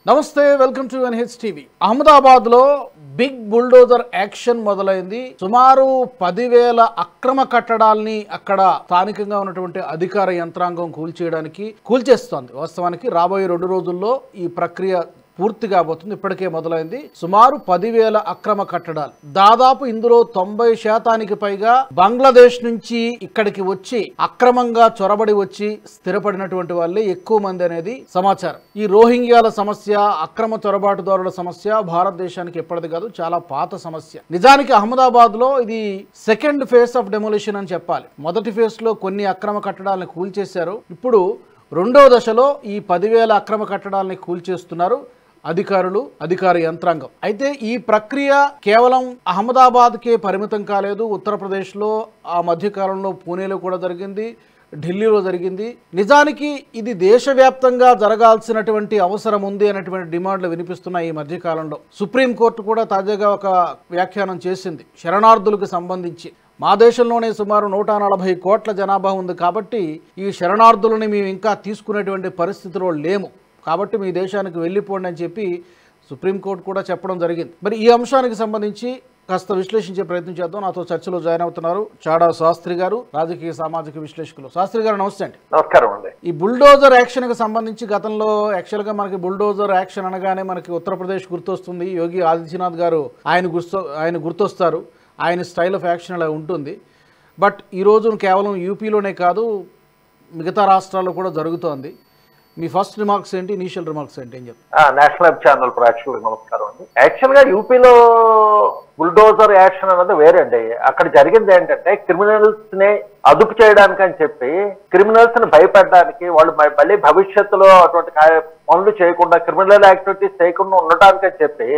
నమస్తే, welcome to NH TV. Ahmedabad లో big bulldozer action మొదలైంది. సుమారు 10,000 అక్రమ కట్టడాల్ని అక్కడ స్థానికంగా ఉన్నటువంటి అధికార యంత్రాంగం కూల్చేస్తోంది. వాస్తవానికి రాబోయే 2 రోజుల్లో ఈ ప్రక్రియ పూర్తి కాబోతుంది. ఇప్పటికే మొదలైంది. సుమారు 10,000 అక్రమ కట్టడాలు. దాదాపు ఇందులో 90% పైగా బంగ్లాదేశ్ నుంచి ఇక్కడికి వచ్చి అక్రమంగా చొరబడి వచ్చి స్థిరపడినటువంటి వాళ్ళే ఎక్కువ మంది అనేది సమాచారం. ఈ రోహింగ్యాల సమస్య, అక్రమ చొరబాటుదారుల సమస్య భారతదేశానికి ఎప్పటిది కాదు, చాలా పాత సమస్య. నిజానికి అహ్మదాబాద్ లో ఇది సెకండ్ ఫేజ్ ఆఫ్ డెమోలిషన్ అని చెప్పాలి. మొదటి ఫేజ్ లో కొన్ని అక్రమ కట్టడాలను కూల్చేశారు. ఇప్పుడు రెండో దశలో ఈ 10,000 అక్రమ కట్టడాలని కూల్చేస్తున్నారు అధికార యంత్రాంగం. అయితే ఈ ప్రక్రియ కేవలం అహ్మదాబాద్కే పరిమితం కాలేదు. ఉత్తరప్రదేశ్లో ఆ మధ్యకాలంలో పూణేలో కూడా జరిగింది, ఢిల్లీలో జరిగింది. నిజానికి ఇది దేశవ్యాప్తంగా జరగాల్సినటువంటి అవసరం ఉంది అనేటువంటి డిమాండ్లు వినిపిస్తున్నాయి ఈ మధ్యకాలంలో. సుప్రీంకోర్టు కూడా తాజాగా ఒక వ్యాఖ్యానం చేసింది శరణార్థులకు సంబంధించి. మా దేశంలోనే సుమారు 140 కోట్ల జనాభా ఉంది కాబట్టి ఈ శరణార్థులని మేము ఇంకా తీసుకునేటువంటి పరిస్థితిలో లేము, కాబట్టి మీ దేశానికి వెళ్ళిపోండి అని చెప్పి సుప్రీంకోర్టు కూడా చెప్పడం జరిగింది. మరి ఈ అంశానికి సంబంధించి కాస్త విశ్లేషించే ప్రయత్నం చేద్దాం. నాతో చర్చలో జాయిన్ అవుతున్నారు చాడా శాస్త్రి గారు, రాజకీయ సామాజిక విశ్లేషకులు. శాస్త్రి గారు నమస్తే అండి. నమస్కారం అండి. ఈ బుల్డోజర్ యాక్షన్ కి సంబంధించి గతంలో యాక్చువల్గా మనకి బుల్డోజర్ యాక్షన్ అనగానే మనకి ఉత్తరప్రదేశ్ గుర్తొస్తుంది. యోగి ఆదిత్యనాథ్ గారు ఆయన గుర్తొస్తారు. ఆయన స్టైల్ ఆఫ్ యాక్షన్ అలా ఉంటుంది. బట్ ఈరోజు కేవలం యూపీలోనే కాదు, మిగతా రాష్ట్రాల్లో కూడా జరుగుతోంది. మీ ఫస్ట్ రిమార్క్స్ ఏంటి, ఇనీషియల్ రిమార్క్స్ ఏంటి అని చెప్పి? నేషనల్ వెబ్ ఛానల్ ప్రేక్షకులకు నమస్కారం అండి. యాక్చువల్ గా యూపీలో బుల్డోజర్ యాక్షన్ అనేది వేరే అండి. అక్కడ జరిగింది ఏంటంటే క్రిమినల్స్ ని అదుపు చేయడానికి అని చెప్పి, క్రిమినల్స్ ని భయపెట్టడానికి, వాళ్ళు మళ్ళీ భవిష్యత్తులో అటువంటి పనులు చేయకుండా, క్రిమినల్ యాక్టివిటీస్ చేయకుండా ఉండటానికి అని చెప్పి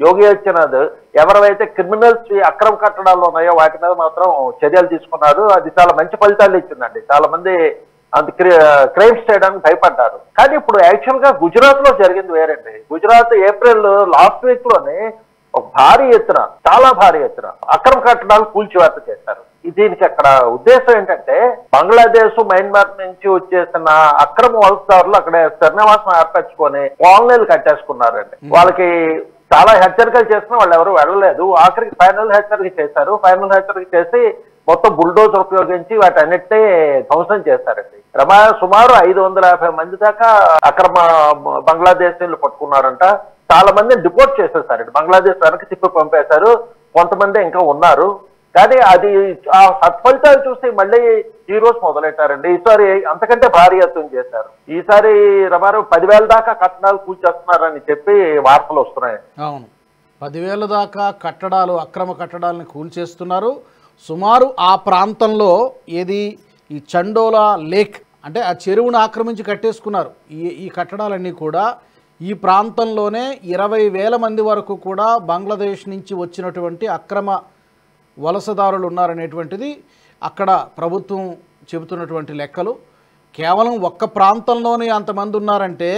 యోగి ఆదిత్యనాథ్ ఎవరైతే క్రిమినల్స్ అక్రమ కట్టడాలు ఉన్నాయో వాటి మీద మాత్రం చర్యలు తీసుకున్నారు. అది చాలా మంచి ఫలితాలు ఇచ్చిందండి. చాలా మంది క్రైమ్స్ చేయడానికి భయపడ్డారు. కానీ ఇప్పుడు యాక్చువల్ గా గుజరాత్ లో జరిగింది వేరండి. గుజరాత్ ఏప్రిల్ లాస్ట్ వీక్ లోనే ఒక చాలా భారీ ఎత్తున అక్రమ కట్టడాలు కూల్చివేత చేశారు. దీనికి అక్కడ ఉద్దేశం ఏంటంటే, బంగ్లాదేశ్, మయన్మార్ నుంచి వచ్చేసిన అక్రమ వలసదారులు అక్కడ స్థిరనివాసం ఏర్పరచుకొని కాలనీలు కట్టేసుకున్నారండి. వాళ్ళకి చాలా హెచ్చరికలు చేసినా వాళ్ళు ఎవరు వెళ్ళలేదు. ఆఖరికి ఫైనల్ హెచ్చరిక చేశారు. ఫైనల్ హెచ్చరిక చేసి మొత్తం బుల్డోజర్ ఉపయోగించి వాటన్నిటినీ ధ్వంసం చేశారండి. సుమారు 550 మంది దాకా అక్రమ బంగ్లాదేశీలు పట్టుకున్నారంట. చాలా మందిని డిపోర్ట్ చేసేసారండి. బంగ్లాదేశ్ వెనక్కి తిప్పి పంపేశారు. కొంతమంది ఇంకా ఉన్నారు. కానీ అది ఆ సత్ఫలితాలు చూసి మళ్ళీ ఈ రోజు మొదలెట్టారండి. ఈసారి అంతకంటే భారీ ఎత్తున చేశారు. ఈసారి 10,000 దాకా కట్టడాలు కూల్చేస్తున్నారని చెప్పి వార్తలు వస్తున్నాయి. అవును, 10,000 దాకా అక్రమ కట్టడాలను కూల్చేస్తున్నారు. సుమారు ఆ ప్రాంతంలో ఏది ఈ చండోలా లేక్ అంటే ఆ చెరువును ఆక్రమించి కట్టేసుకున్నారు. ఈ కట్టడాలన్నీ కూడా ఈ ప్రాంతంలోనే 20,000 మంది వరకు కూడా బంగ్లాదేశ్ నుంచి వచ్చినటువంటి అక్రమ వలసదారులు ఉన్నారనేటువంటిది అక్కడ ప్రభుత్వం చెబుతున్నటువంటి లెక్కలు. కేవలం ఒక్క ప్రాంతంలోనే అంతమంది ఉన్నారంటే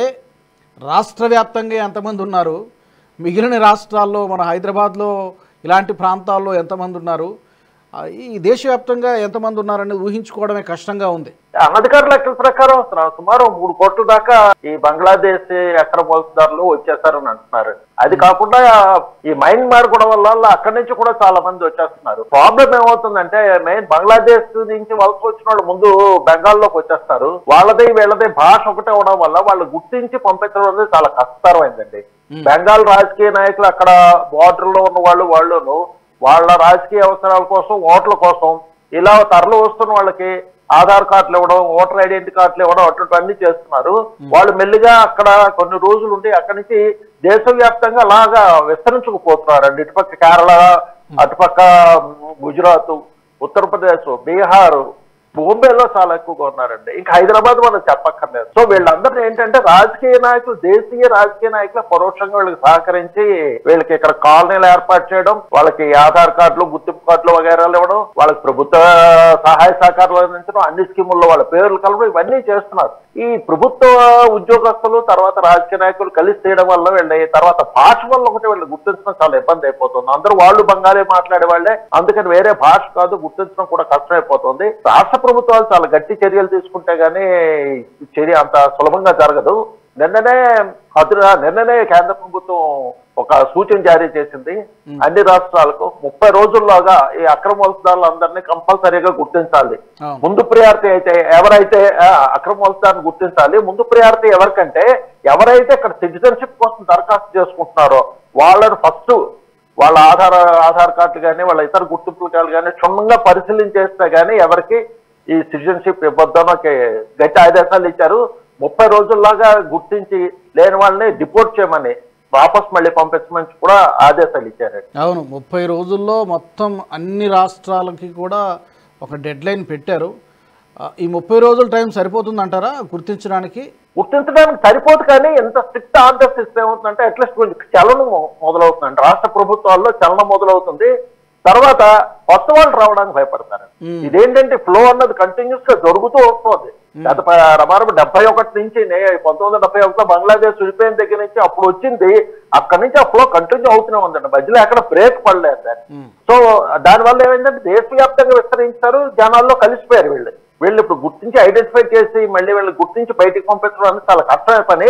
రాష్ట్ర వ్యాప్తంగా ఎంతమంది ఉన్నారు, మిగిలిన రాష్ట్రాల్లో మన హైదరాబాద్లో ఇలాంటి ప్రాంతాల్లో ఎంతమంది ఉన్నారు, ఈ దేశవ్యాప్తంగా ఎంతమంది ఉన్నారనేది ఊహించుకోవడమే కష్టంగా ఉంది. అనధికారుల లెక్కల ప్రకారం సుమారు 3 కోట్ల దాకా ఈ బంగ్లాదేశ్ అక్రమ వలసదారులు వచ్చేస్తారని అంటున్నారు. అది కాకుండా ఈ మయన్మార్ కూడా వల్ల అక్కడి నుంచి కూడా చాలా మంది వచ్చేస్తున్నారు. ప్రాబ్లం ఏమవుతుందంటే, మెయిన్ బంగ్లాదేశ్ నుంచి వలస వచ్చిన వాళ్ళు ముందు బెంగాల్లోకి వచ్చేస్తారు. వీళ్ళదే భాష ఒకటే అవడం వల్ల వాళ్ళు గుర్తించి పంపించడం అనేది చాలా కష్టతరమైందండి. బెంగాల్ రాజకీయ నాయకులు అక్కడ బార్డర్ లో ఉన్న వాళ్ళును వాళ్ళ రాజకీయ అవసరాల కోసం, ఓట్ల కోసం ఇలా తరలి వస్తున్న వాళ్ళకి ఆధార్ కార్డులు ఇవ్వడం, ఓటర్ ఐడెంటిటీ కార్డులు ఇవ్వడం, అటువంటివన్నీ చేస్తున్నారు. వాళ్ళు మెల్లిగా అక్కడ కొన్ని రోజులు ఉండి అక్కడి నుంచి దేశవ్యాప్తంగా అలాగా విస్తరించుకుపోతున్నారండి. ఇటుపక్క కేరళ, అటుపక్క గుజరాత్, ఉత్తరప్రదేశ్, బీహార్, బాంబేలో చాలా ఎక్కువగా ఉన్నారండి. ఇంకా హైదరాబాద్ మనం చెప్పక్కర్లేదు. సో వీళ్ళందరూ ఏంటంటే రాజకీయ నాయకులు, దేశీయ రాజకీయ నాయకులు పరోక్షంగా వీళ్ళకి సహకరించి వీళ్ళకి ఇక్కడ కాలనీలు ఏర్పాటు చేయడం, వాళ్ళకి ఆధార్ కార్డులు, గుర్తింపు కార్డులు వగైరాలు ఇవ్వడం, వాళ్ళకి ప్రభుత్వ సహాయ సహకారాలు అందించడం, అన్ని స్కీముల్లో వాళ్ళ పేర్లు కలవడం, ఇవన్నీ చేస్తున్నారు. ఈ ప్రభుత్వ ఉద్యోగస్తులు తర్వాత రాజకీయ నాయకులు కలిసి చేయడం వల్ల వీళ్ళ తర్వాత భాష వల్ల ఒకటి వీళ్ళు గుర్తించడం చాలా ఇబ్బంది అయిపోతుంది. అందరూ వాళ్ళు బంగాళీ మాట్లాడే వాళ్ళే, అందుకని వేరే భాష కాదు, గుర్తించడం కూడా కష్టమైపోతుంది. రాష్ట్ర ప్రభుత్వాలు చాలా గట్టి చర్యలు తీసుకుంటే గానీ చర్య అంత సులభంగా జరగదు. నిన్ననే కేంద్ర ప్రభుత్వం ఒక సూచన జారీ చేసింది. అన్ని రాష్ట్రాలకు 30 రోజుల్లోగా ఈ అక్రమ వలసదారులందరినీ కంపల్సరీగా గుర్తించాలి. ముందు ప్రియారిటీ అయితే ఎవరైతే అక్రమ వలసదారుని గుర్తించాలి. ముందు ప్రియారిటీ ఎవరికంటే ఎవరైతే ఇక్కడ సిటిజన్షిప్ కోసం దరఖాస్తు చేసుకుంటున్నారో వాళ్ళని ఫస్ట్ వాళ్ళ ఆధార్ కార్డులు కానీ వాళ్ళ ఇతర గుర్తింపులు కానీ క్షుణ్ణంగా పరిశీలించేస్తే గానీ ఎవరికి ఈ సిటిజన్షిప్ ఇవ్వద్దని గట్టి ఆదేశాలు ఇచ్చారు. 30 రోజుల్లాగా గుర్తించి లేని వాళ్ళని డిపోర్ట్ చేయమని వాపస్ మళ్ళీ పంపించమని కూడా ఆదేశాలు ఇచ్చారు. అవును, 30 రోజుల్లో మొత్తం అన్ని రాష్ట్రాలకి కూడా ఒక డెడ్ లైన్ పెట్టారు. ఈ 30 రోజుల టైం సరిపోతుందంటారా గుర్తించడానికి? గుర్తించడానికి సరిపోదు, కానీ ఎంత స్ట్రిక్ట్ ఆర్డర్స్ ఇస్తే ఏమవుతుందంటే అట్లీస్ట్ చలనం మొదలవుతుందండి. రాష్ట్ర ప్రభుత్వాల్లో చలనం మొదలవుతుంది. తర్వాత కొత్త వాళ్ళు రావడానికి భయపడతారు. ఇదేంటంటే ఫ్లో అన్నది కంటిన్యూస్ గా జరుగుతూ వస్తుంది. గత 71 నుంచి 1971 బంగ్లాదేశ్ విడిపోయిన దగ్గర నుంచి అప్పుడు వచ్చింది. అక్కడి నుంచి ఆ ఫ్లో కంటిన్యూ అవుతూనే ఉందండి. మధ్యలో ఎక్కడ బ్రేక్ పడలేదు దాన్ని. సో దానివల్ల ఏమైందంటే దేశవ్యాప్తంగా విస్తరించారు, జనాల్లో కలిసిపోయారు వీళ్ళు. ఇప్పుడు గుర్తించి ఐడెంటిఫై చేసి మళ్ళీ వీళ్ళు గుర్తించి బయటికి పంపించడం అనేది చాలా కష్టమైన పని.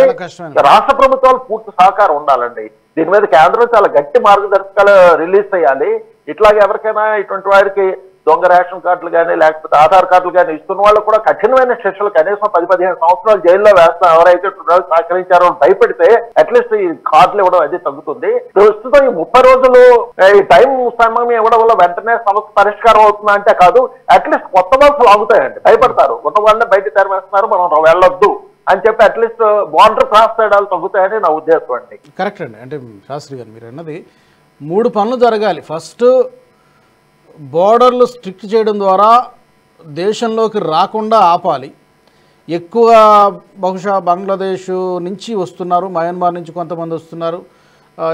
రాష్ట్ర ప్రభుత్వాలు పూర్తి సహకారం ఉండాలండి. దీని మీద కేంద్రం చాలా గట్టి మార్గదర్శకాలు రిలీజ్ చేయాలి. ఇట్లాగే ఎవరికైనా ఇటువంటి వారికి దొంగ రేషన్ కార్డులు కానీ లేకపోతే ఆధార్ కార్డులు కానీ ఇస్తున్న వాళ్ళు కూడా కఠినమైన శిక్షలు కనీసం 10-15 సంవత్సరాలు జైల్లో వేస్తారు. ఎవరైతే సహకరించారో భయపెడితే అట్లీస్ట్ ఈ కార్డులు ఇవ్వడం అది తగ్గుతుంది. ప్రస్తుతం ఈ 30 రోజులు ఈ టైం సమయం ఇవ్వడం వల్ల వెంటనే సమస్య పరిష్కారం అవుతుందా అంటే కాదు. అట్లీస్ట్ కొత్త వలసలు ఆగుతాయండి. భయపడతారు, ఉన్న వాళ్ళని బయట తెరవేస్తున్నారు, మనం వెళ్ళొద్దు అని చెప్పి అట్లీస్ట్ బార్డర్ క్రాస్ చేయడాలు తగ్గుతాయని నా ఉద్దేశం అండి. కరెక్ట్ అండి. అంటే శాస్త్రి గారు మీరు అన్నది 3 పనులు జరగాలి. ఫస్ట్ బోర్డర్లు స్ట్రిక్ట్ చేయడం ద్వారా దేశంలోకి రాకుండా ఆపాలి. ఎక్కువ బహుశా బంగ్లాదేశ్ నుంచి వస్తున్నారు, మయన్మార్ నుంచి కొంతమంది వస్తున్నారు,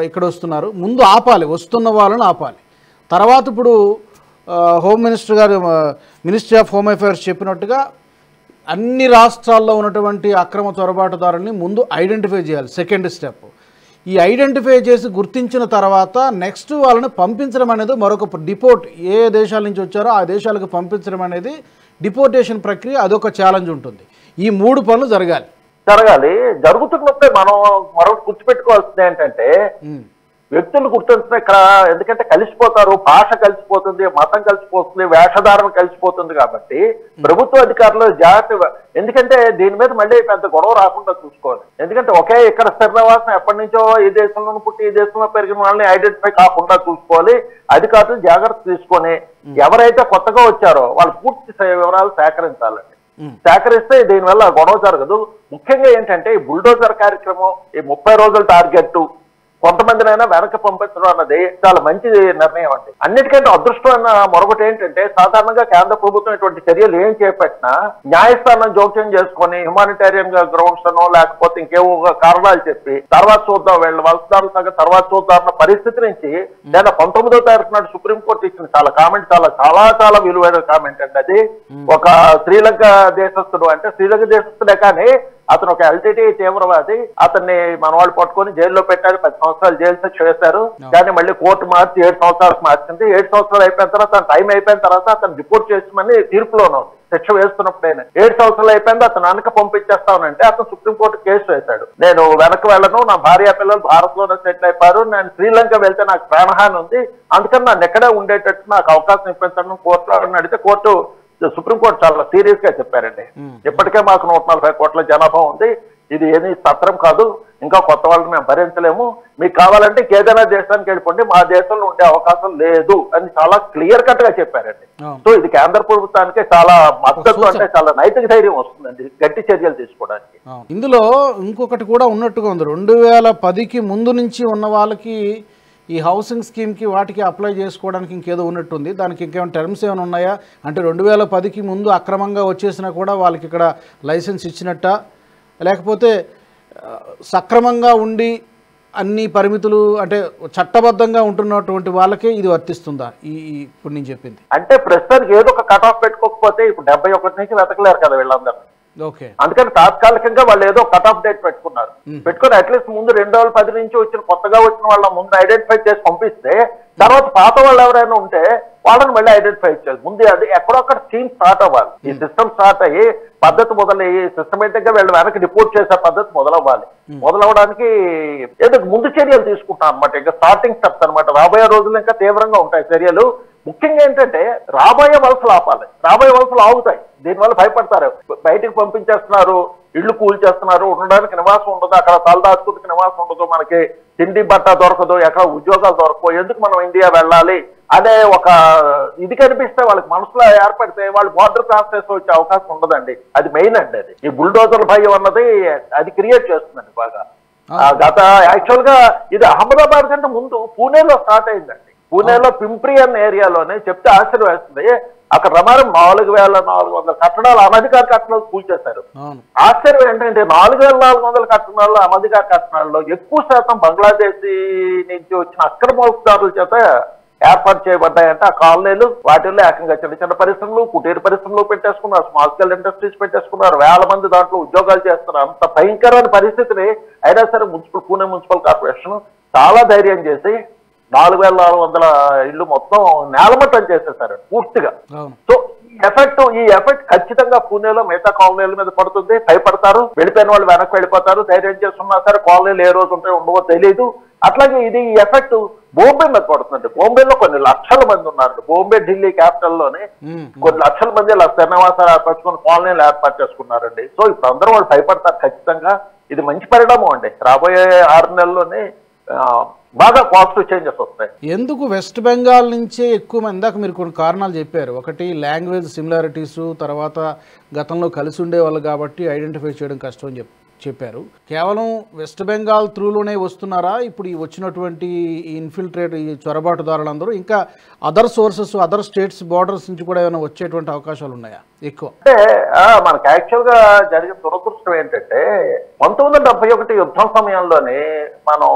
ఇక్కడ వస్తున్నారు. ముందు ఆపాలి, వస్తున్న వాళ్ళని ఆపాలి. తర్వాత ఇప్పుడు హోమ్ మినిస్టర్ గారు మినిస్ట్రీ ఆఫ్ హోమ్ అఫైర్స్ చెప్పినట్టుగా అన్ని రాష్ట్రాల్లో ఉన్నటువంటి అక్రమ చొరబాటుదారుల్ని ముందు ఐడెంటిఫై చేయాలి. Second step. ఈ ఐడెంటిఫై చేసి గుర్తించిన తర్వాత నెక్స్ట్ వాళ్ళని పంపించడం అనేది మరొక డిపోర్ట్. ఏ దేశాల నుంచి వచ్చారో ఆ దేశాలకు పంపించడం అనేది డిపోర్టేషన్ ప్రక్రియ, అదొక ఛాలెంజ్ ఉంటుంది. ఈ 3 పనులు జరగాలి. జరుగుతున్నప్పుడే మనం మరొకటి గుర్తుపెట్టుకోవాల్సింది ఏంటంటే వ్యక్తులు గుర్తించిన ఇక్కడ ఎందుకంటే కలిసిపోతారు, భాష కలిసిపోతుంది, మతం కలిసిపోతుంది, వేషధారణ కలిసిపోతుంది. కాబట్టి ప్రభుత్వ అధికారులు జాగ్రత్త. ఎందుకంటే దీని మీద మళ్ళీ పెద్ద గొడవ రాకుండా చూసుకోవాలి. ఎందుకంటే ఒకే ఇక్కడ స్థిరనివాసం ఎప్పటి నుంచో ఈ దేశంలో పుట్టి ఈ దేశంలో పెరిగిన వాళ్ళని ఐడెంటిఫై కాకుండా చూసుకోవాలి. అధికారులు జాగ్రత్త తీసుకొని ఎవరైతే కొత్తగా వచ్చారో వాళ్ళ పూర్తి వివరాలు సేకరించాలండి. సేకరిస్తే దీనివల్ల గొడవ జరగదు. ముఖ్యంగా ఏంటంటే ఈ బుల్డోజర్ కార్యక్రమం, ఈ 30 రోజుల టార్గెట్ కొంతమందినైనా వెనక్కి పంపించడం అన్నది చాలా మంచి నిర్ణయం అండి. అన్నిటికంటే అదృష్టమైన మరొకటి ఏంటంటే సాధారణంగా కేంద్ర ప్రభుత్వం ఇటువంటి చర్యలు ఏం చేపట్టినా న్యాయస్థానం జోక్యం చేసుకుని హ్యుమానిటేరియన్ గ్రౌండ్స్ అనో లేకపోతే ఇంకేవో కారణాలు చెప్పి తర్వాత చూద్దాం వీళ్ళు వలసదారుల సంగతి తర్వాత చూద్దాం పరిస్థితి నుంచి నేను 19వ తారీఖు నాడు సుప్రీంకోర్టు ఇచ్చిన చాలా కామెంట్ చాలా విలువైన కామెంట్ అండి. అది ఒక శ్రీలంక దేశస్థుడు, అంటే శ్రీలంక దేశస్థుడే కానీ అతను ఒక ఎల్టీటీ తీవ్రవాది. అతన్ని మన వాళ్ళు పట్టుకొని జైల్లో పెట్టారు. 10 సంవత్సరాలు జైలు శిక్ష వేశారు. కానీ మళ్ళీ కోర్టు మార్చి 7 సంవత్సరాలకు మార్చింది. 7 సంవత్సరాలు అయిపోయిన తర్వాత తన టైం అయిపోయిన తర్వాత అతను రిపోర్ట్ చేస్తామని తీర్పులోనే ఉంది. శిక్ష వేస్తున్నప్పుడైనా 7 సంవత్సరాలు అయిపోయింది, అతను వెనక పంపించేస్తానంటే అతను సుప్రీంకోర్టు కేసు వేశాడు. నేను వెనక్కి వెళ్ళను, నా భార్య పిల్లలు భారత్ లోనే సెటిల్ అయిపోయారు, నేను శ్రీలంక వెళ్తే నాకు ప్రాణహాని ఉంది, అందుకని నన్ను ఎక్కడే ఉండేటట్టు నాకు అవకాశం ఇప్పించడం కోర్టులో అడిగితే సుప్రీంకోర్టు చాలా సీరియస్ గా చెప్పారండి. ఇప్పటికే మాకు 140 కోట్ల జనాభా ఉంది, ఇది ఏది సత్రం కాదు, ఇంకా కొత్త వాళ్ళని మేము భరించలేము, మీకు కావాలంటే ఏదైనా దేశానికి వెళ్ళిపోండి, మా దేశంలో ఉండే అవకాశం లేదు అని చాలా క్లియర్ కట్ గా చెప్పారండి. సో ఇది కేంద్ర ప్రభుత్వానికి చాలా మద్దతు, అంటే చాలా నైతిక ధైర్యం వస్తుందండి గట్టి చర్యలు తీసుకోవడానికి. ఇందులో ఇంకొకటి కూడా ఉన్నట్టుగా ఉంది. 2010కి ముందు నుంచి ఉన్న వాళ్ళకి ఈ హౌసింగ్ స్కీమ్కి వాటికి అప్లై చేసుకోవడానికి ఇంకేదో ఉన్నట్టుంది. దానికి ఇంకేమైనా టర్మ్స్ ఏమైనా ఉన్నాయా? అంటే 2010కి ముందు అక్రమంగా వచ్చేసినా కూడా వాళ్ళకి ఇక్కడ లైసెన్స్ ఇచ్చినట్ట, లేకపోతే సక్రమంగా ఉండి అన్ని పరిమితులు అంటే చట్టబద్ధంగా ఉంటున్నటువంటి వాళ్ళకే ఇది వర్తిస్తుందా ఇప్పుడు నేను చెప్పింది? అంటే ప్రస్తుతానికి ఏదో ఒక కట్ ఆఫ్ పెట్టుకోకపోతే ఇప్పుడు 71 నుంచి వెతకలేరు కదా వీళ్ళందరూ. ఓకే. అందుకని తాత్కాలికంగా వాళ్ళు ఏదో కట్ ఆఫ్ డేట్ పెట్టుకున్నారు. పెట్టుకుని అట్లీస్ట్ ముందు 2010 నుంచి వచ్చిన కొత్తగా వచ్చిన వాళ్ళ ముందు ఐడెంటిఫై చేసి పంపిస్తే తర్వాత పాత వాళ్ళు ఎవరైనా ఉంటే వాళ్ళని మళ్ళీ ఐడెంటిఫై చేయాలి. ముందు అది ఎక్కడొక్కడ స్కీమ్ స్టార్ట్ అవ్వాలి. ఈ సిస్టమ్ స్టార్ట్ అయ్యి పద్ధతి మొదలయ్యి సిస్టమేటిక్ గా వీళ్ళు వెనక్కి రిపోర్ట్ చేసే పద్ధతి మొదలవ్వాలి. మొదలవడానికి ఏదో ముందు చర్యలు తీసుకుంటాం అనమాట. ఇంకా స్టార్టింగ్ స్టెప్స్ అనమాట. రాబోయే రోజులు ఇంకా తీవ్రంగా ఉంటాయి చర్యలు. ముఖ్యంగా ఏంటంటే రాబోయే వలసలు ఆపాలి. రాబోయే వలసలు ఆగుతాయి. దీనివల్ల భయపడతారు. బయటికి పంపించేస్తున్నారు, ఇళ్లు కూల్చేస్తున్నారు, ఉండడానికి నివాసం ఉండదు, అక్కడ తలదాచుకుందుకు నివాసం ఉండదు, మనకి తిండి బట్ట దొరకదు, ఎక్కడ ఉద్యోగాలు దొరకవు, ఎందుకు మనం ఇండియా వెళ్ళాలి అనే ఒక ఇది కనిపిస్తే వాళ్ళకి మనసులో ఏర్పడితే వాళ్ళు బార్డర్ క్రాస్ చేసి వచ్చే అవకాశం ఉండదండి. అది మెయిన్ అండి. అది ఈ బుల్డోజర్ భయం అన్నది అది క్రియేట్ చేస్తుందండి బాగా. గత యాక్చువల్ గా ఇది అహ్మదాబాద్ కంటే ముందు పూణేలో స్టార్ట్ అయిందండి. పూణేలో పింప్రి అన్న ఏరియాలోనే చెప్తే ఆశ్చర్యం వేస్తుంది. అక్కడ రమారం 4400 కట్టడాలు అనధికార కట్టడాలు కూల్చేశారు. ఆశ్చర్యం ఏంటంటే 4400 కట్టడాల్లో అనధికార కట్టడాల్లో ఎక్కువ శాతం బంగ్లాదేశీ నుంచి వచ్చిన అక్రమోత్సారుల చేత ఏర్పాటు చేయబడ్డాయంటే ఆ కాలనీలు. వాటిల్లో ఏకంగా చిన్న చిన్న పరిశ్రమలు, కుటీర పరిశ్రమలు పెట్టేసుకున్నారు, స్మాల్ స్కేల్ ఇండస్ట్రీస్ పెట్టేసుకున్నారు, వేల మంది దాంట్లో ఉద్యోగాలు చేస్తున్నారు. అంత భయంకరమైన పరిస్థితిని అయినా సరే పూణే మున్సిపల్ కార్పొరేషన్ చాలా ధైర్యం చేసి 4400 ఇళ్ళు మొత్తం నేలమట్టం చేసేసారు పూర్తిగా. సో ఈ ఎఫెక్ట్ ఖచ్చితంగా పూణేలో మిగతా కాలనీల మీద పడుతుంది. భయపడతారు, వెళ్ళిపోయిన వాళ్ళు వెనక్కి వెళ్ళిపోతారు. ధైర్యం చేస్తున్నా సరే కాలనీలు ఏ రోజు ఉంటాయో ఉండవో తెలియదు. అట్లాగే ఇది ఈ ఎఫెక్ట్ బాంబే మీద పడుతుంది. బాంబేలో కొన్ని లక్షల మంది ఉన్నారు. బాంబే ఢిల్లీ క్యాపిటల్ లోనే కొన్ని లక్షల మంది స్థిర నివాసాలు ఏర్పరచుకుని కాలనీలు ఏర్పాటు చేసుకున్నారండి. సో ఇప్పుడు అందరూ వాళ్ళు భయపడతారు. ఖచ్చితంగా ఇది మంచి పరిణామం అండి. రాబోయే 6 నెలల్లోనే బాగా పాజిటివ్ చేంజెస్ వస్తాయి. ఎందుకు వెస్ట్ బెంగాల్ నుంచే ఎక్కువ మంది? ఇందాక మీరు కొన్ని కారణాలు చెప్పారు. ఒకటి లాంగ్వేజ్ సిమిలారిటీస్, తర్వాత గతంలో కలిసి ఉండేవాళ్ళు కాబట్టి ఐడెంటిఫై చేయడం కష్టం అని చెప్పారు. కేవలం వెస్ట్ బెంగాల్ త్రూలోనే వస్తున్నారా ఇప్పుడు ఈ వచ్చినటువంటి ఇన్ఫిల్ట్రేట్ ఈ చొరబాటుదారులందరూ? ఇంకా other sources, other states borders నుంచి కూడా ఏమైనా వచ్చేటువంటి అవకాశాలు ఉన్నాయా ఎక్కువ? అంటే మనకు యాక్చువల్ గా జరిగిన దురదృష్టం ఏంటంటే 1971 యుద్ధం సమయంలోనే మనం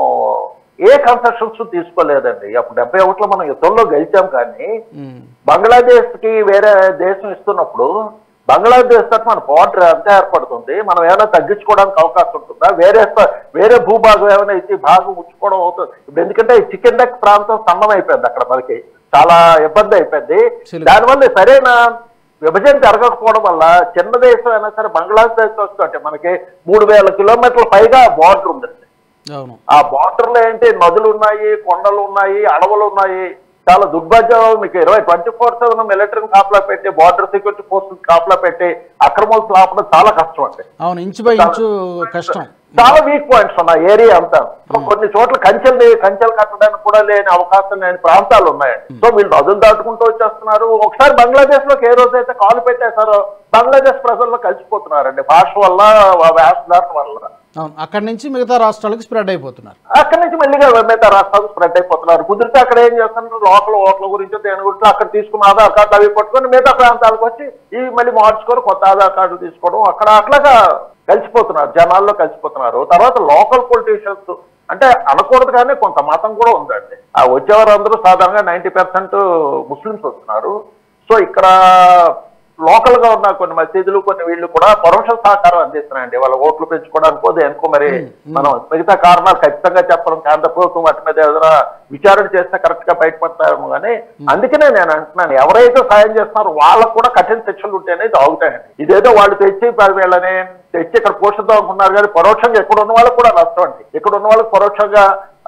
ఏ కన్సెషన్స్ తీసుకోలేదండి. అప్పుడు 71లో మనం యుద్ధంలో గెలిచాం. కానీ బంగ్లాదేశ్ కి వేరే దేశం ఇస్తున్నప్పుడు బంగ్లాదేశ్ తరఫు మన బార్డర్ అంతా ఏర్పడుతుంది. మనం ఏమైనా తగ్గించుకోవడానికి అవకాశం ఉంటుందా? వేరే భూభాగం ఏమైనా ఇచ్చి భాగం ఉంచుకోవడం అవుతుంది. ఇప్పుడు ఎందుకంటే చికెన్ నెక్ ప్రాంతం సన్నం అయిపోయింది. అక్కడ మనకి చాలా ఇబ్బంది అయిపోయింది. దానివల్ల సరైన విభజన జరగకపోవడం వల్ల చిన్న దేశం అయినా సరే బంగ్లాదేశ్ వస్తుంటే మనకి 3000 కిలోమీటర్ల పైగా బార్డర్ ఉంది. ఆ బార్డర్ లో ఏంటి నదులు ఉన్నాయి, కొండలు ఉన్నాయి, అడవులు ఉన్నాయి. చాలా దుర్భాగ్యం. మీకు 24/7 మిలిటరీని కాపలా పెట్టి, బార్డర్ సెక్యూరిటీ ఫోర్స్ కాపలా పెట్టి అక్రమాలు ఆపడం చాలా కష్టం అండి. అవును, ఇంచు బై ఇంచు కష్టం. చాలా వీక్ పాయింట్స్ ఉన్నాయి ఏరియా అంతా. కొన్ని చోట్ల కంచెలు కట్టడానికి కూడా లేని అవకాశం లేని ప్రాంతాలు ఉన్నాయండి. సో వీళ్ళు నదులు దాటుకుంటూ వచ్చేస్తున్నారు. ఒకసారి బంగ్లాదేశ్ లోకి ఏ రోజైతే కాలు పెట్టేశారో బంగ్లాదేశ్ ప్రజల్లో కలిసిపోతున్నారండి. భాష వల్ల, వేషధారణ వల్ల. అక్కడి నుంచి మిగతా రాష్ట్రాలకు స్ప్రెడ్ అయిపోతున్నారు. అక్కడి నుంచి మళ్ళీగా మిగతా రాష్ట్రాలకు స్ప్రెడ్ అయిపోతున్నారు. కుదిరితే అక్కడ ఏం చేస్తున్నారు, లోకల్ ఓట్ల గురించి దేని గురించి అక్కడ తీసుకున్న ఆధార్ కార్డు అవి పట్టుకొని మిగతా ప్రాంతాలకు వచ్చి ఇవి మళ్ళీ మార్చుకొని కొత్త ఆధార్ కార్డులు తీసుకోవడం, అక్కడ అట్లాగా కలిసిపోతున్నారు, జనాల్లో కలిసిపోతున్నారు. తర్వాత లోకల్ పొలిటీషియన్స్ అంటే అనకూడదు కానీ కొంత మతం కూడా ఉందండి. ఆ వచ్చేవారు అందరూ సాధారణంగా 90% ముస్లిమ్స్ వస్తున్నారు. సో ఇక్కడ లోకల్ గా ఉన్న కొన్ని మసీదులు, కొన్ని వీళ్ళు కూడా పరోక్ష సహకారం అందిస్తున్నాయండి. వాళ్ళ ఓట్లు పెంచుకోవడానికో దేనికో. మరి మనం మిగతా కారణాలు ఖచ్చితంగా చెప్పడం, కేంద్ర ప్రభుత్వం వాటి మీద ఏదైనా విచారణ చేస్తే కరెక్ట్ గా బయటపడతారేమో. కానీ అందుకనే నేను అంటున్నాను, ఎవరైతే సాయం చేస్తున్నారో వాళ్ళకు కూడా కఠిన శిక్షలు ఉంటేనే ఇది ఆగుతాయండి. ఇదేదో వాళ్ళు తెచ్చి వీళ్ళని తెచ్చి ఇక్కడ పోషిద్దాం అనుకున్నారు కానీ పరోక్షంగా ఇక్కడ ఉన్న వాళ్ళకి కూడా నష్టం అండి. ఇక్కడ ఉన్న వాళ్ళకి పరోక్షంగా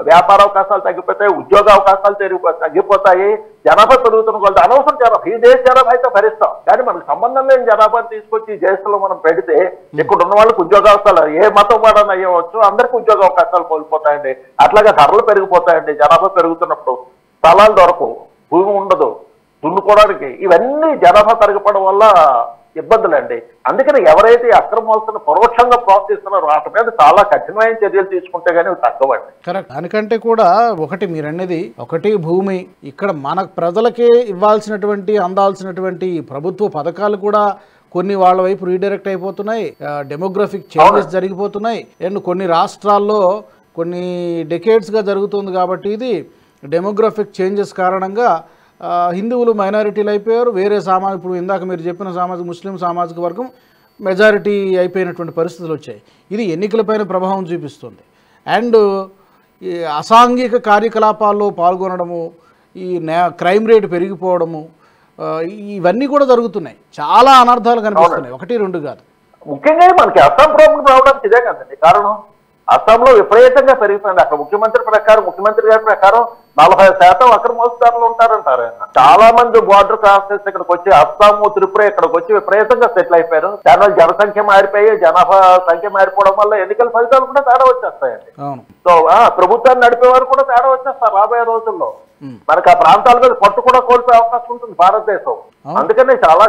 వ్యాపార అవకాశాలు తగ్గిపోతాయి, ఉద్యోగ అవకాశాలు తగ్గిపోతాయి, జనాభా పెరుగుతున్న కొద్ది అనవసరం జనాభా. ఈ దేశ జనాభా అయితే భరిస్తాం కానీ మనకు సంబంధం లేని జనాభాని తీసుకొచ్చి దేశంలో మనం పెడితే ఇక్కడ ఉన్న వాళ్ళకి ఉద్యోగ అవకాశాలు ఏ మతం వాడని అయ్యవచ్చు, అందరికీ ఉద్యోగ అవకాశాలు కోల్పోతాయండి. అట్లాగే ధరలు పెరిగిపోతాయండి. జనాభా పెరుగుతున్నప్పుడు స్థలాలు దొరకవు, భూమి ఉండదు దున్నుకోవడానికి. ఇవన్నీ జనాభా తరగపడం వల్ల ఇబ్బందులండి. అందుకని ఎవరైతే అక్రమాలను పరోక్షంగా ప్రోత్సహిస్తున్నారో వాటి మీద చాలా కఠినమైన చర్యలు తీసుకుంటే గానీ తగ్గవండి. కరెక్ట్. దానికంటే కూడా ఒకటి మీరు అన్నది ఒకటి భూమి, ఇక్కడ మన ప్రజలకే ఇవ్వాల్సినటువంటి అందాల్సినటువంటి ప్రభుత్వ పథకాలు కూడా కొన్ని వాళ్ళ వైపు రీడైరెక్ట్ అయిపోతున్నాయి. Demographic changes జరిగిపోతున్నాయి. అండ్ కొన్ని రాష్ట్రాల్లో కొన్ని డెకేడ్స్గా జరుగుతుంది కాబట్టి ఇది డెమోగ్రఫిక్ చేంజెస్ కారణంగా హిందువులు మైనారిటీలు అయిపోయారు. వేరే ఇప్పుడు ఇందాక మీరు చెప్పిన ముస్లిం సామాజిక వర్గం మెజారిటీ అయిపోయినటువంటి పరిస్థితులు వచ్చాయి. ఇది ఎన్నికలపైన ప్రభావం చూపిస్తుంది. అండ్ ఈ అసాంఘిక కార్యకలాపాల్లో పాల్గొనడము, ఈ క్రైమ్ రేటు పెరిగిపోవడము, ఇవన్నీ కూడా జరుగుతున్నాయి. చాలా అనర్థాలు కనిపిస్తున్నాయి, 1-2 కాదు. ముఖ్యంగా మనకి అస్సాం ప్రాబ్లం రావడానికి ఇదే కదండి కారణం. అస్సాంలో విపరీతంగా పెరిగిపోయింది. అక్కడ ముఖ్యమంత్రి గారి ప్రకారం 40% అక్కడ మోసదారులు ఉంటారంటారు. చాలా మంది బార్డర్ క్రాస్ చేసి ఇక్కడికి వచ్చి అస్సాము, త్రిపుర ఇక్కడికి వచ్చి విపరీతంగా సెటిల్ అయిపోయారు. దానివల్ల జనసంఖ్య మారిపోయి, జనాభా సంఖ్య మారిపోవడం వల్ల ఎన్నికల ఫలితాలు కూడా తేడా వచ్చేస్తాయండి. సో ప్రభుత్వాన్ని నడిపేవారు కూడా తేడా వచ్చేస్తారు రాబోయే రోజుల్లో. మనకు ఆ ప్రాంతాల మీద పట్టు కూడా కోల్పోయే అవకాశం ఉంటుంది భారతదేశం. అందుకని చాలా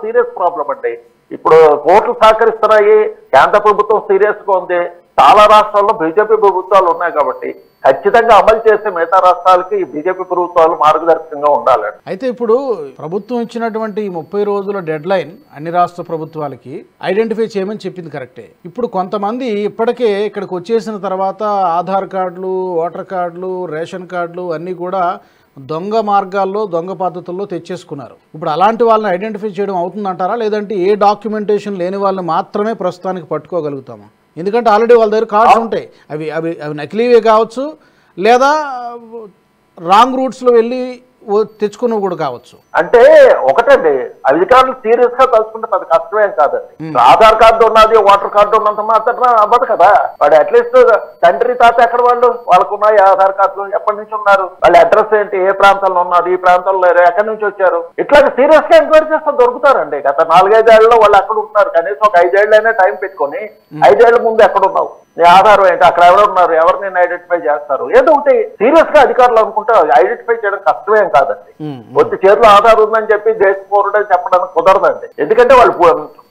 సీరియస్ ప్రాబ్లం అండి. ఇప్పుడు కోర్టులు సహకరిస్తున్నాయి, కేంద్ర ప్రభుత్వం సీరియస్ గా ఉంది. చాలా రాష్ట్రాల్లో బీజేపీ ప్రభుత్వాలు ఉన్నాయి కాబట్టి ఖచ్చితంగా అమలు చేసే మిగతా రాష్ట్రాలకి ఈ బీజేపీ ప్రభుత్వాలు మార్గదర్శకంగా ఉండాలండి. అయితే ఇప్పుడు ప్రభుత్వం ఇచ్చినటువంటి 30 రోజుల డెడ్ లైన్ అన్ని రాష్ట్ర ప్రభుత్వాలకి ఐడెంటిఫై చేయమని చెప్పింది కరెక్టే. ఇప్పుడు కొంతమంది ఇప్పటికే ఇక్కడికి వచ్చేసిన తర్వాత ఆధార్ కార్డులు, ఓటర్ కార్డులు, రేషన్ కార్డులు అన్నీ కూడా దొంగ మార్గాల్లో, దొంగ పద్ధతుల్లో తెచ్చేసుకున్నారు. ఇప్పుడు అలాంటి వాళ్ళని ఐడెంటిఫై చేయడం అవుతుందంటారా, లేదంటే ఏ డాక్యుమెంటేషన్ లేని వాళ్ళని మాత్రమే ప్రస్తుతానికి పట్టుకోగలుగుతామా? ఎందుకంటే ఆల్రెడీ వాళ్ళ దగ్గర కార్డ్స్ ఉంటాయి. అవి నకిలీవే కావచ్చు, లేదా రాంగ్ రూట్స్లో వెళ్ళి తెచ్చుకున్నవి కూడా కావచ్చు. అంటే ఒకటండి, అధికారులు సీరియస్ గా కలుసుకుంటే అది కష్టమేం కాదండి. ఆధార్ కార్డు ఉన్నది, ఓటర్ కార్డు ఉన్నంత మాత్రం అవ్వదు కదా. వాడు అట్లీస్ట్ తండ్రి తాత ఎక్కడ వాళ్ళకున్నాయి ఆధార్ కార్డులు, ఎప్పటి నుంచి ఉన్నారు, వాళ్ళ అడ్రస్ ఏంటి, ఏ ప్రాంతంలో ఉన్నారు, ఈ ప్రాంతంలో ఎక్కడి నుంచి వచ్చారు, ఇట్లాగే సీరియస్ గా ఎంక్వైరీ చేస్తే దొరుకుతారండి. గత 4-5 ఏళ్లలో వాళ్ళు ఎక్కడ ఉంటున్నారు, కనీసం ఒక 5 ఏళ్ళైనా టైం పెట్టుకొని 5 ఏళ్ల ముందు ఎక్కడ ఉన్నావు, నీ ఆధారం ఏంటి, అక్కడ ఎవరు ఉన్నారు, ఎవరు నేను ఐడెంటిఫై చేస్తారు, ఏదో ఒకటి సీరియస్ గా అధికారులు అనుకుంటే ఐడెంటిఫై చేయడం కష్టమేం కాదండి. వచ్చి చేతిలో ఆధార్ ఉందని చెప్పి దేశ పౌరుడు అని చెప్పడానికి కుదరదండి. ఎందుకంటే వాళ్ళు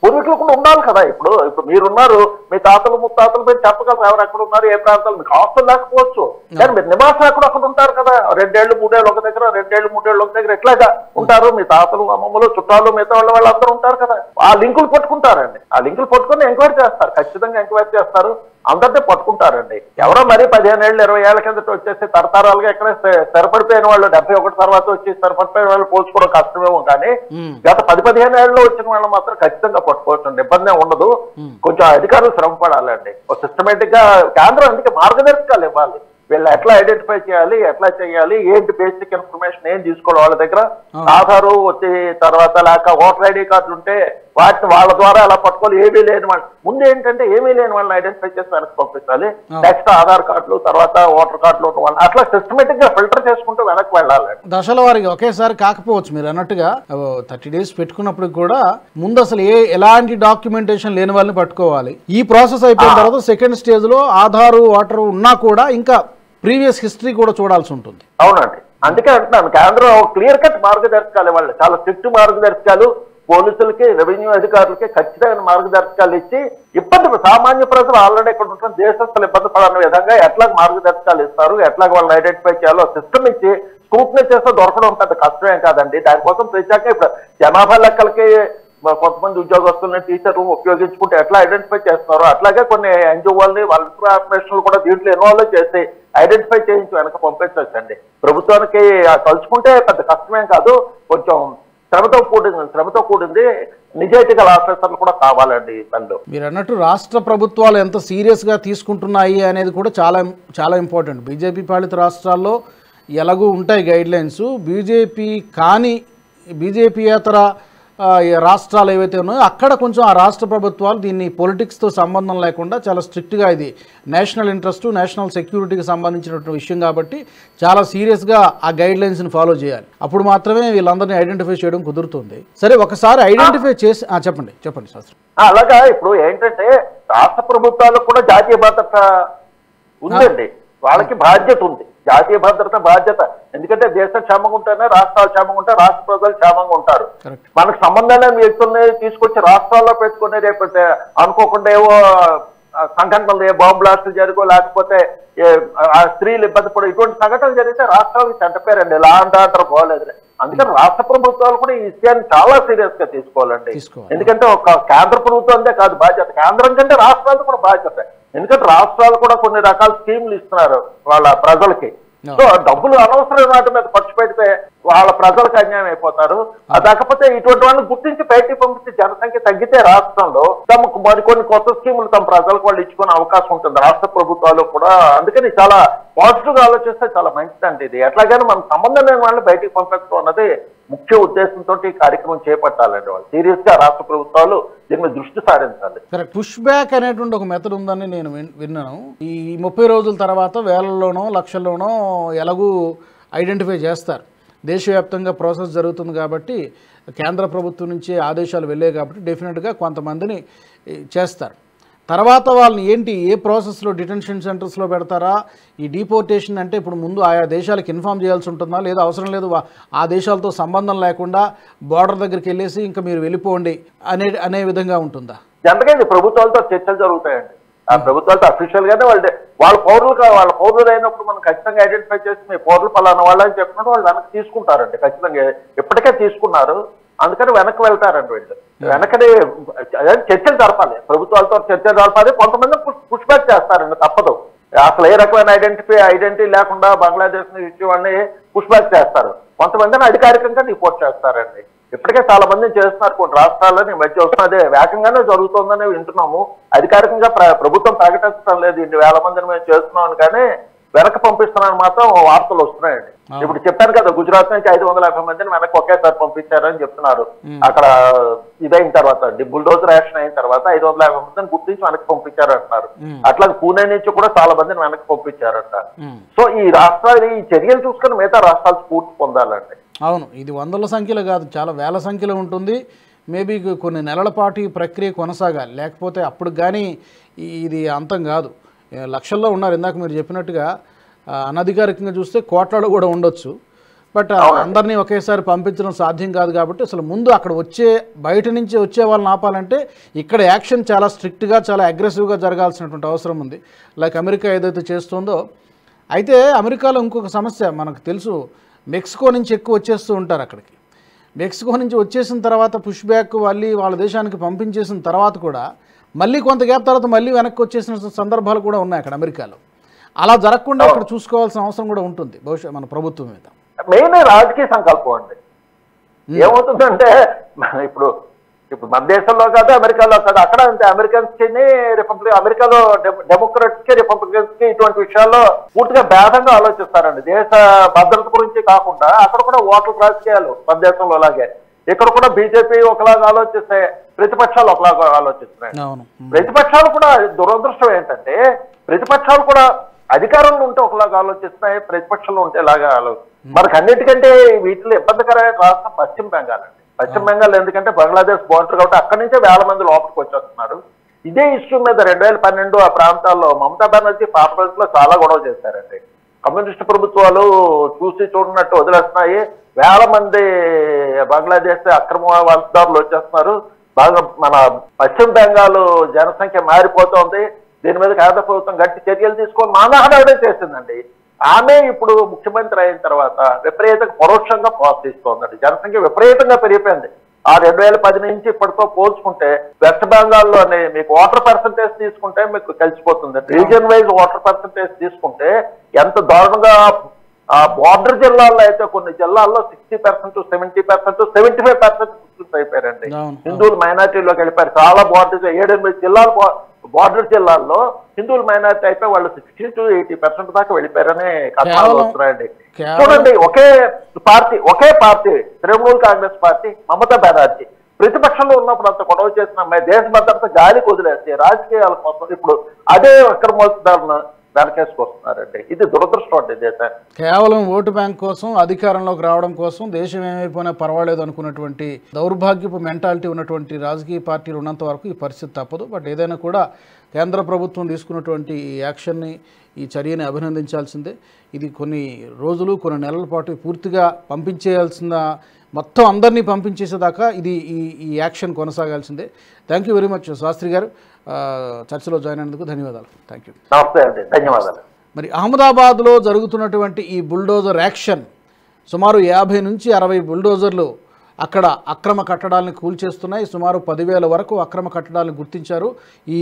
పూర్వీకులు కూడా ఉండాలి కదా. ఇప్పుడు మీరున్నారు, మీ తాతలు ముత్తాతలు మీరు చెప్పగలరు ఎవరు ఎక్కడ ఉన్నారు, ఏ ప్రాంతాలు. మీకు ఆస్తులు లేకపోవచ్చు, కానీ మీరు నివాసం ఎక్కడ అక్కడ ఉంటారు కదా. 2 ఏళ్ళు 3 ఏళ్ళు ఒక దగ్గర, 2 ఏళ్ళు 3 ఏళ్ళు ఒక దగ్గర ఎట్లాగా ఉంటారు. మీ తాతలు, అమ్మమ్మలు, చుట్టాలు, మిగతా వాళ్ళందరూ ఉంటారు కదా. ఆ లింకులు పట్టుకుంటారండి. ఆ లింకులు పట్టుకుని ఎంక్వైరీ చేస్తారు, ఖచ్చితంగా ఎంక్వైరీ చేస్తారు, అందరినీ పట్టుకుంటారండి. ఎవరో మరి 15 ఏళ్ళు 20 ఏళ్ల కిందట వచ్చేసి తరతరాలుగా ఎక్కడ స్థిరపడిపోయిన వాళ్ళు, 71 తర్వాత వచ్చి స్థిరపడిపోయిన వాళ్ళు పోల్చుకోవడం కష్టమేమో, కానీ గత 10-15 ఏళ్ళలో వచ్చిన వాళ్ళు మాత్రం ఖచ్చితంగా పట్టుకోవచ్చు, ఇబ్బంది ఉండదు. కొంచెం అధికారులు శ్రమ పడాలండి. సిస్టమేటిక్ గా కేంద్రం అందుకే మార్గదర్శకాలు ఇవ్వాలి. వీళ్ళు ఎట్లా ఐడెంటిఫై చేయాలి, ఎట్లా చేయాలి, ఏంటి బేసిక్ ఇన్ఫర్మేషన్ ఏం తీసుకోవాలి. వాళ్ళ దగ్గర ఆధారు వచ్చి తర్వాత లేక ఓటర్ ఐడి కార్డులు ఉంటే వాటిని వాళ్ళ ద్వారా ఎలా పట్టుకోవాలి. ఏమీ లేని వాళ్ళు ముందు ఏంటంటే ఏమీ లేని వాళ్ళని ఐడెంటిఫై చేసి వెనక్కి పంపించాలి. నెక్స్ట్ ఆధార్ కార్డులు, తర్వాత ఓటర్ కార్డులు ఉన్న వాళ్ళు అట్లా సిస్టమేటిక్ గా ఫిల్టర్ చేసుకుంటూ వెనక్కి వెళ్ళాలి. దశల వారికి ఒకేసారి కాకపోవచ్చు, మీరు అన్నట్టుగా 30 days పెట్టుకున్నప్పుడు కూడా ముందు అసలు ఎలాంటి డాక్యుమెంటేషన్ లేని వాళ్ళని పట్టుకోవాలి. ఈ ప్రాసెస్ అయిపోయిన తర్వాత సెకండ్ స్టేజ్ లో ఆధారు, ఓటర్ ఉన్నా కూడా ఇంకా ప్రీవియస్ హిస్టరీ కూడా చూడాల్సి ఉంటుంది. అవునండి, అందుకే అంటున్నాను కేంద్రం క్లియర్ కట్ మార్గదర్శకాలు ఇవ్వాలి. చాలా స్ట్రిక్ట్ మార్గదర్శకాలు పోలీసులకి, రెవెన్యూ అధికారులకి ఖచ్చితమైన మార్గదర్శకాలు ఇచ్చి సామాన్య ప్రజలు ఆల్రెడీ ఇక్కడ ఉంటున్న దేశస్తులు ఇబ్బంది పడని విధంగా ఎట్లా మార్గదర్శకాలు ఇస్తారు, ఎట్లా వాళ్ళని ఐడెంటిఫై చేయాలో సిస్టమ్ ఇచ్చి స్క్రూటినీ చేస్తే దొరకడం పెద్ద కష్టమేం కాదండి. దానికోసం ప్రత్యేకంగా ఇప్పుడు జనాభా లెక్కలకి కొంతమంది ఉద్యోగస్తుల్ని, టీచర్లు ఉపయోగించుకుంటే ఎట్లా ఐడెంటిఫై చేస్తున్నారో అట్లాగే కొన్ని ఎన్జిఓల్ని, వాళ్ళ కార్పొరేషన్లు కూడా దీంట్లో ఇన్వాల్వ్ చేసి ఐడెంటిఫై చేయించి వెనక పంపించవచ్చండి. ప్రభుత్వానికి కలుసుకుంటే పెద్ద కష్టమేం కాదు, కొంచెం శ్రమతో కూడింది నిజాయితీ గల ఆఫీసర్లు కూడా కావాలండి. పనిలో మీరు అన్నట్టు రాష్ట్ర ప్రభుత్వాలు ఎంత సీరియస్ గా తీసుకుంటున్నాయి అనేది కూడా చాలా చాలా ఇంపార్టెంట్. బీజేపీ పాలిత రాష్ట్రాల్లో ఎలాగూ ఉంటాయి గైడ్ లైన్స్. బీజేపీయేతర రాష్ట్రాలు ఏవైతే ఉన్నాయో అక్కడ కొంచెం ఆ రాష్ట్ర ప్రభుత్వాలు దీన్ని పొలిటిక్స్తో సంబంధం లేకుండా చాలా స్ట్రిక్ట్గా, ఇది నేషనల్ ఇంట్రెస్ట్, నేషనల్ సెక్యూరిటీకి సంబంధించినటువంటి విషయం కాబట్టి చాలా సీరియస్గా ఆ గైడ్ లైన్స్ని ఫాలో చేయాలి. అప్పుడు మాత్రమే వీళ్ళందరినీ ఐడెంటిఫై చేయడం కుదురుతుంది. సరే, ఒకసారి ఐడెంటిఫై చేసి చెప్పండి శాస్త్రి. అలాగా ఇప్పుడు ఏంటంటే రాష్ట్ర ప్రభుత్వాలకు కూడా జాతీయ భద్రత ఉందండి, వాళ్ళకి బాధ్యత ఉంది, జాతీయ భద్రత బాధ్యత. ఎందుకంటే దేశం క్షేమంగా ఉంటేనే రాష్ట్రాలు క్షేమంగా ఉంటాయి, రాష్ట్ర ప్రజలు క్షేమంగా ఉంటారు. మనకు సంబంధం లేని వ్యక్తుల్ని తీసుకొచ్చి రాష్ట్రాల్లో పెట్టుకునే రేపటి అనుకోకుండా ఏవో సంఘటనలు, బాంబు బ్లాస్టులు జరిగో లేకపోతే ఆ స్త్రీలు ఇబ్బంది పడే ఇటువంటి సంఘటనలు జరిగితే రాష్ట్రాలకు చెడ్డ పేరండి, లా అండ్ ఆర్డర్ పోలేదు. అందుకని రాష్ట్ర ప్రభుత్వాలు కూడా ఈ విషయాన్ని చాలా సీరియస్ గా తీసుకోవాలండి. ఎందుకంటే ఒక కేంద్ర ప్రభుత్వందే కాదు బాధ్యత, కేంద్రం కంటే రాష్ట్రాలు కూడా బాధ్యత. ఎందుకంటే రాష్ట్రాలు కూడా కొన్ని రకాల స్కీములు ఇస్తున్నారు వాళ్ళ ప్రజలకి. సో డబ్బులు అనవసరమైన వాటి మీద ఖర్చు పెడితే వాళ్ళ ప్రజలకు అన్యాయం అయిపోతారు. కాకపోతే ఇటువంటి వాళ్ళని గుర్తించి బయటికి పంపించి జనసంఖ్య తగ్గితే రాష్ట్రంలో తమకు మరికొన్ని కొత్త స్కీములు తమ ప్రజలకు వాళ్ళు ఇచ్చుకునే అవకాశం ఉంటుంది రాష్ట్ర ప్రభుత్వాలు కూడా. అందుకని చాలా పాజిటివ్ గా ఆలోచిస్తే చాలా మంచిదండి ఇది. ఎట్లాగైనా మన సంబంధం లేని వాళ్ళని బయటికి పంపించడం అన్నది ముఖ్య ఉద్దేశంతో ఈ కార్యక్రమం చేపట్టాలండి. వాళ్ళు సీరియస్ గా రాష్ట్ర ప్రభుత్వాలు దీని మీద దృష్టి సారించాలి. సరే, పుష్ బ్యాక్ అనేటువంటి ఒక మెథడ్ ఉందని నేను విన్నాను. ఈ 30 రోజుల తర్వాత వేలల్లోనో లక్షల్లోనో ఎలాగూ ఐడెంటిఫై చేస్తారు. దేశవ్యాప్తంగా ప్రాసెస్ జరుగుతుంది కాబట్టి, కేంద్ర ప్రభుత్వం నుంచి ఆదేశాలు వెళ్ళాయి కాబట్టి డెఫినెట్గా కొంతమందిని చేస్తారు. తర్వాత వాళ్ళని ఏ ప్రాసెస్లో డిటెన్షన్ సెంటర్స్లో పెడతారా? ఈ డిపోర్టేషన్ అంటే ఇప్పుడు ముందు ఆయా దేశాలకు ఇన్ఫామ్ చేయాల్సి ఉంటుందా, లేదా అవసరం లేదు ఆ దేశాలతో సంబంధం లేకుండా బార్డర్ దగ్గరికి వెళ్ళేసి ఇంకా మీరు వెళ్ళిపోండి అనే విధంగా ఉంటుందా? జనరల్గా ప్రభుత్వాలతో చర్చలు జరుగుతాయండి. ఆ ప్రభుత్వాలతో అఫీషియల్ గానే వాళ్ళ పౌరులు అయినప్పుడు మనం ఖచ్చితంగా ఐడెంటిఫై చేసి మీ పౌరులు పలానా వాళ్ళని చెప్పినట్టు వాళ్ళు వెనక్కి తీసుకుంటారండి. ఖచ్చితంగా ఎప్పటికే తీసుకున్నారు, అందుకని వెనక్కి వెళ్తారండి. వీళ్ళు వెనకనే చర్చలు జరపాలి, ప్రభుత్వాలతో చర్చలు జరపాలి. కొంతమంది పుష్ బ్యాక్ చేస్తారండి, తప్పదు. అసలు ఏ రకమైన ఐడెంటిటీ లేకుండా బంగ్లాదేశ్ నుంచి వాళ్ళని పుష్ బ్యాక్ చేస్తారు. కొంతమందిని అధికారికంగా రిపోర్ట్ చేస్తారండి. ఇప్పటికే చాలా మంది చేస్తున్నారు కొన్ని రాష్ట్రాల్లో. ఈ మధ్య వస్తున్నదే వేగంగానే జరుగుతుందని వింటున్నాము. అధికారికంగా ప్రభుత్వం ప్రకటించడం లేదు ఇన్ని వేల మందిని మేము చేస్తున్నామని, కానీ వెనక్కి పంపిస్తున్నారని మాత్రం వార్తలు వస్తున్నాయండి. ఇప్పుడు చెప్పాను కదా, గుజరాత్ నుంచి 550 మందిని వెనక్కి ఒకేసారి పంపించారని చెప్తున్నారు. అక్కడ ఇదైన తర్వాత బుల్డోజర్ యాక్షన్ అయిన తర్వాత 550 మందిని గుర్తించి వెనక్కి పంపించారంటున్నారు. అట్లాగే పూణే నుంచి కూడా చాలా మందిని వెనక్కి పంపించారంట. సో ఈ రాష్ట్రాలు ఈ చర్యలు చూసుకుని మిగతా రాష్ట్రాలు స్ఫూర్తి పొందాలండి. అవును, ఇది వందల సంఖ్యలో కాదు, చాలా వేల సంఖ్యలో ఉంటుంది. మేబీ కొన్ని నెలల పాటు ఈ ప్రక్రియ కొనసాగాలి, లేకపోతే అప్పుడు కానీ ఇది అంతం కాదు. లక్షల్లో ఉన్నారు. ఇందాక మీరు చెప్పినట్టుగా అనధికారికంగా చూస్తే కోట్లలో కూడా ఉండొచ్చు. బట్ అందరినీ ఒకేసారి పంపించడం సాధ్యం కాదు కాబట్టి అసలు ముందు అక్కడ బయట నుంచి వచ్చే వాళ్ళని ఆపాలంటే ఇక్కడ యాక్షన్ చాలా స్ట్రిక్ట్గా, చాలా అగ్రెసివ్గా జరగాల్సినటువంటి అవసరం ఉంది. లైక్ అమెరికా ఏదైతే చేస్తుందో. అయితే అమెరికాలో ఇంకొక సమస్య మనకు తెలుసు, మెక్సికో నుంచి ఎక్కువ వచ్చేస్తూ ఉంటారు అక్కడికి. మెక్సికో నుంచి వచ్చేసిన తర్వాత పుష్ బ్యాక్ వాళ్ళ దేశానికి పంపించేసిన తర్వాత కూడా మళ్ళీ కొంత గ్యాప్ తర్వాత మళ్ళీ వెనక్కి వచ్చేసిన సందర్భాలు కూడా ఉన్నాయి అక్కడ అమెరికాలో. అలా జరగకుండా అక్కడ చూసుకోవాల్సిన అవసరం కూడా ఉంటుంది బహుశా మన ప్రభుత్వం మీద. మెయిన్ రాజకీయ సంకల్పం అండి. ఏమవుతుందంటే ఇప్పుడు మన దేశంలో కాదు, అమెరికాలో కాదు, అక్కడ అంతే. అమెరికాలో డెమోక్రాట్స్ కి రిపబ్లికన్స్ కి ఇటువంటి విషయాల్లో పూర్తిగా భేదంగా ఆలోచిస్తారండి. దేశ భద్రత గురించి కాకుండా అక్కడ కూడా ఓట్ల రాజకీయాలు మన దేశంలో లాగే. ఇక్కడ కూడా బీజేపీ ఒకలాగా ఆలోచిస్తే ప్రతిపక్షాలు ఒకలాగా ఆలోచిస్తున్నాయి. ప్రతిపక్షాలు కూడా దురదృష్టం ఏంటంటే ప్రతిపక్షాలు కూడా అధికారంలో ఉంటే ఒకలాగా ఆలోచిస్తున్నాయి, ప్రతిపక్షంలో ఉంటే ఇలాగా మనకు అన్నిటికంటే వీటిలో ఇబ్బందికరమైన రాష్ట్రం పశ్చిమ బెంగాల్ అండి. పశ్చిమ బెంగాల్ ఎందుకంటే బంగ్లాదేశ్ బార్డర్ కాబట్టి అక్కడి నుంచే వేల మంది లోపలికి వచ్చేస్తున్నారు. ఇదే ఇష్యూ మీద 2012 ఆ ప్రాంతాల్లో మమతా బెనర్జీ పార్లమెంట్ లో చాలా గొడవ చేశారండి. కమ్యూనిస్టు ప్రభుత్వాలు చూసి చూడనట్టు వదిలేస్తున్నాయి, వేల మంది బంగ్లాదేశ్ అక్రమ వలసదారులు వచ్చేస్తున్నారు, బాగా మన పశ్చిమ బెంగాల్ జనసంఖ్య మారిపోతోంది, దీని మీద కేంద్ర ప్రభుత్వం గట్టి చర్యలు తీసుకొని మానహడావిడే చేసిందండి. ఆమె ఇప్పుడు ముఖ్యమంత్రి అయిన తర్వాత విపరీతంగా పరోక్షంగా ప్రోత్సహిస్తోందండి. జనసంఖ్య విపరీతంగా పెరిగిపోయింది. ఆ 2010 నుంచి ఇప్పటితో పోల్చుకుంటే వెస్ట్ బెంగాల్లోనే మీకు వాటర్ పర్సంటేజ్ తీసుకుంటే మీకు కలిసిపోతుంది. రీజియన్ వైజ్ వాటర్ పర్సంటేజ్ తీసుకుంటే ఎంత దారుణంగా ఆ బార్డర్ జిల్లాల్లో అయితే కొన్ని జిల్లాల్లో 60%, 70%, 75% ముస్లిమ్స్ అయిపోయారండి. హిందువులు మైనార్టీలోకి వెళ్ళిపోయారు. చాలా బార్డర్ 7-8 జిల్లాలు బార్డర్ జిల్లాల్లో హిందువులు మైనార్టీ అయిపోయి వాళ్ళు 60 to 80% దాకా వెళ్ళిపోయారని కథనాలు వస్తున్నాయండి. చూడండి, ఒకే పార్టీ తృణమూల్ కాంగ్రెస్ పార్టీ, మమతా బెనర్జీ ప్రతిపక్షంలో ఉన్నప్పుడు అంత గొడవ చేసిన అమ్మాయి దేశ భద్రత గాలికి వదిలేసి రాజకీయాల కోసం ఇప్పుడు అదే అక్రమోత్సవాలను వెనకేసుకొస్తున్నారండి. ఇది దురదృష్టం అండి. దేశాన్ని కేవలం ఓటు బ్యాంక్ కోసం, అధికారంలోకి రావడం కోసం దేశం ఏమైపోయినా పర్వాలేదు అనుకున్నటువంటి దౌర్భాగ్యపు మెంటాలిటీ ఉన్నటువంటి రాజకీయ పార్టీలు ఉన్నంత వరకు ఈ పరిస్థితి తప్పదు. బట్ ఏదైనా కూడా కేంద్ర ప్రభుత్వం తీసుకున్నటువంటి ఈ యాక్షన్ని, ఈ చర్యని అభినందించాల్సిందే. ఇది కొన్ని రోజులు, కొన్ని నెలల పాటు పూర్తిగా పంపించేయాల్సిన, మొత్తం అందరినీ పంపించేసేదాకా ఈ యాక్షన్ కొనసాగాల్సిందే. Thank you very much Shastri గారు, చర్చలో జాయిన్ అయినందుకు ధన్యవాదాలు. Thank you. నమస్తే అండి, ధన్యవాదాలు. మరి అహ్మదాబాద్లో జరుగుతున్నటువంటి ఈ బుల్డోజర్ యాక్షన్, సుమారు 50 నుంచి 60 బుల్డోజర్లు అక్కడ అక్రమ కట్టడాలను కూల్చేస్తున్నాయి. సుమారు 10,000 వరకు అక్రమ కట్టడాలను గుర్తించారు. ఈ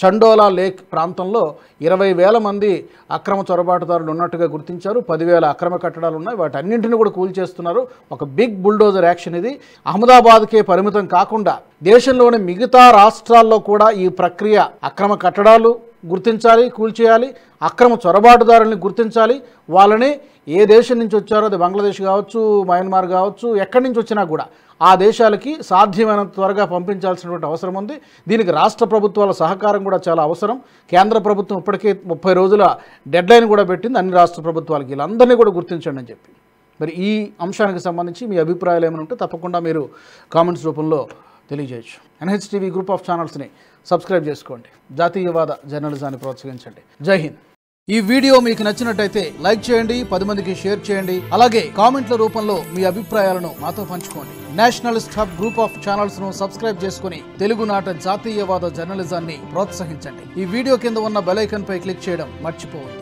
చండోలా లేక్ ప్రాంతంలో 20,000 మంది అక్రమ చొరబాటుదారులు ఉన్నట్టుగా గుర్తించారు. 10,000 అక్రమ కట్టడాలు ఉన్నాయి. వాటన్నింటినీ కూడా కూల్చేస్తున్నారు. ఒక బిగ్ బుల్డోజర్ యాక్షన్ ఇది. అహ్మదాబాద్కే పరిమితం కాకుండా దేశంలోని మిగతా రాష్ట్రాల్లో కూడా ఈ ప్రక్రియ అక్రమ కట్టడాలు గుర్తించాలి, కూల్చేయాలి, అక్రమ చొరబాటుదారుల్ని గుర్తించాలి. వాళ్ళని ఏ దేశం నుంచి వచ్చారో, అది బంగ్లాదేశ్ కావచ్చు, మయన్మార్ కావచ్చు, ఎక్కడి నుంచి వచ్చినా కూడా ఆ దేశాలకి సాధ్యమైనంత త్వరగా పంపించాల్సినటువంటి అవసరం ఉంది. దీనికి రాష్ట్ర ప్రభుత్వాల సహకారం కూడా చాలా అవసరం. కేంద్ర ప్రభుత్వం ఇప్పటికే 30 రోజుల డెడ్లైన్ కూడా పెట్టింది అన్ని రాష్ట్ర ప్రభుత్వాలకి. వీళ్ళందరినీ కూడా గుర్తించండి అని చెప్పి. మరి ఈ అంశానికి సంబంధించి మీ అభిప్రాయాలు ఏమైనా ఉంటే తప్పకుండా మీరు కామెంట్స్ రూపంలో తెలియజేయచ్చు. NHTV గ్రూప్ ఆఫ్ ఛానల్స్ని సబ్స్క్రైబ్ చేసుకోండి. జాతీయవాద జర్నలిజాన్ని ప్రోత్సహించండి. జై హింద్. ఈ వీడియో మీకు నచ్చినట్టయితే లైక్ చేయండి, 10 మందికి షేర్ చేయండి. అలాగే కామెంట్ల రూపంలో మీ అభిప్రాయాలను మాతో పంచుకోండి. Nationalist hub group of channels ను సబ్స్క్రైబ్ చేసుకుని తెలుగునాట జాతీయవాద జర్నలిజాన్ని ప్రోత్సహించండి. ఈ వీడియో కింద ఉన్న బెల్ ఐకాన్ పై క్లిక్ చేయడం మర్చిపోవద్దు.